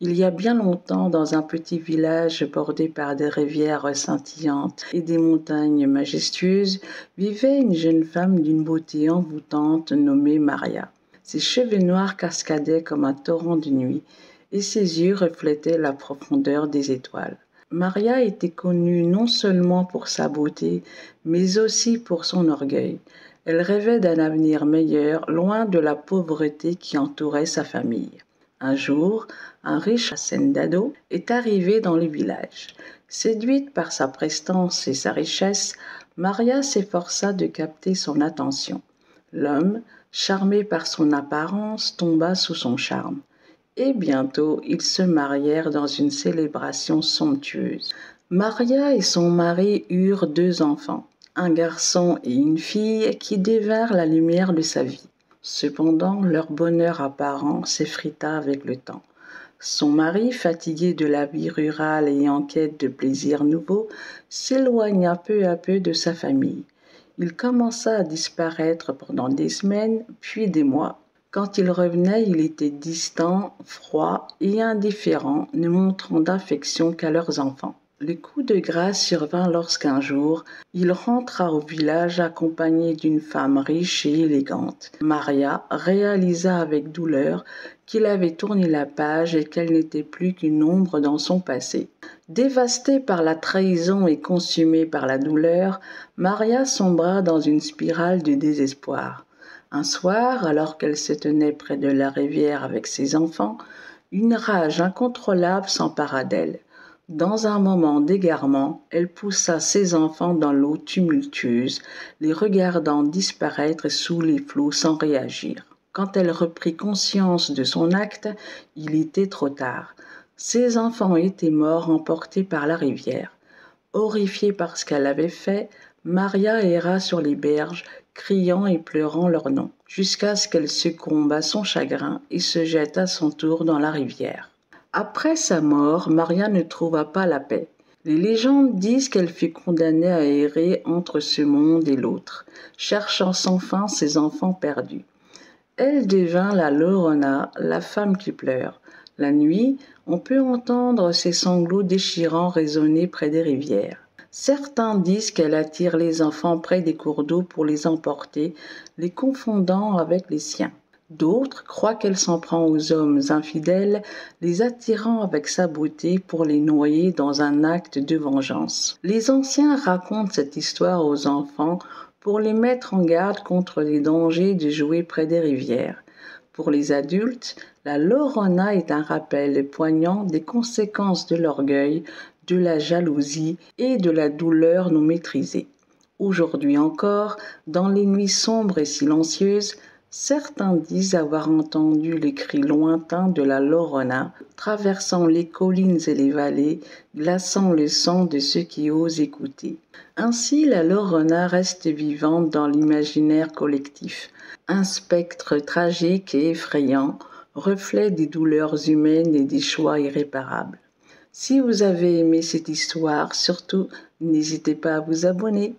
Il y a bien longtemps, dans un petit village bordé par des rivières scintillantes et des montagnes majestueuses, vivait une jeune femme d'une beauté envoûtante nommée Maria. Ses cheveux noirs cascadaient comme un torrent de nuit et ses yeux reflétaient la profondeur des étoiles. Maria était connue non seulement pour sa beauté, mais aussi pour son orgueil. Elle rêvait d'un avenir meilleur, loin de la pauvreté qui entourait sa famille. Un jour, un riche hacendado est arrivé dans le village. Séduite par sa prestance et sa richesse, Maria s'efforça de capter son attention. L'homme, charmé par son apparence, tomba sous son charme. Et bientôt, ils se marièrent dans une célébration somptueuse. Maria et son mari eurent 2 enfants, un garçon et une fille qui devinrent la lumière de sa vie. Cependant, leur bonheur apparent s'effrita avec le temps. Son mari, fatigué de la vie rurale et en quête de plaisirs nouveaux, s'éloigna peu à peu de sa famille. Il commença à disparaître pendant des semaines, puis des mois. Quand il revenait, il était distant, froid et indifférent, ne montrant d'affection qu'à leurs enfants. Le coup de grâce survint lorsqu'un jour, il rentra au village accompagné d'une femme riche et élégante. Maria réalisa avec douleur qu'il avait tourné la page et qu'elle n'était plus qu'une ombre dans son passé. Dévastée par la trahison et consumée par la douleur, Maria sombra dans une spirale de désespoir. Un soir, alors qu'elle se tenait près de la rivière avec ses enfants, une rage incontrôlable s'empara d'elle. Dans un moment d'égarement, elle poussa ses enfants dans l'eau tumultueuse, les regardant disparaître sous les flots sans réagir. Quand elle reprit conscience de son acte, il était trop tard. Ses enfants étaient morts emportés par la rivière. Horrifiée par ce qu'elle avait fait, Maria erra sur les berges, criant et pleurant leur nom, jusqu'à ce qu'elle succombe à son chagrin et se jette à son tour dans la rivière. Après sa mort, Maria ne trouva pas la paix. Les légendes disent qu'elle fut condamnée à errer entre ce monde et l'autre, cherchant sans fin ses enfants perdus. Elle devint la Llorona, la femme qui pleure. La nuit, on peut entendre ses sanglots déchirants résonner près des rivières. Certains disent qu'elle attire les enfants près des cours d'eau pour les emporter, les confondant avec les siens. D'autres croient qu'elle s'en prend aux hommes infidèles, les attirant avec sa beauté pour les noyer dans un acte de vengeance. Les anciens racontent cette histoire aux enfants pour les mettre en garde contre les dangers de jouer près des rivières. Pour les adultes, la Llorona est un rappel poignant des conséquences de l'orgueil, de la jalousie et de la douleur non maîtrisée. Aujourd'hui encore, dans les nuits sombres et silencieuses, certains disent avoir entendu les cris lointains de la Llorona, traversant les collines et les vallées, glaçant le sang de ceux qui osent écouter. Ainsi, la Llorona reste vivante dans l'imaginaire collectif, un spectre tragique et effrayant, reflet des douleurs humaines et des choix irréparables. Si vous avez aimé cette histoire, surtout, n'hésitez pas à vous abonner.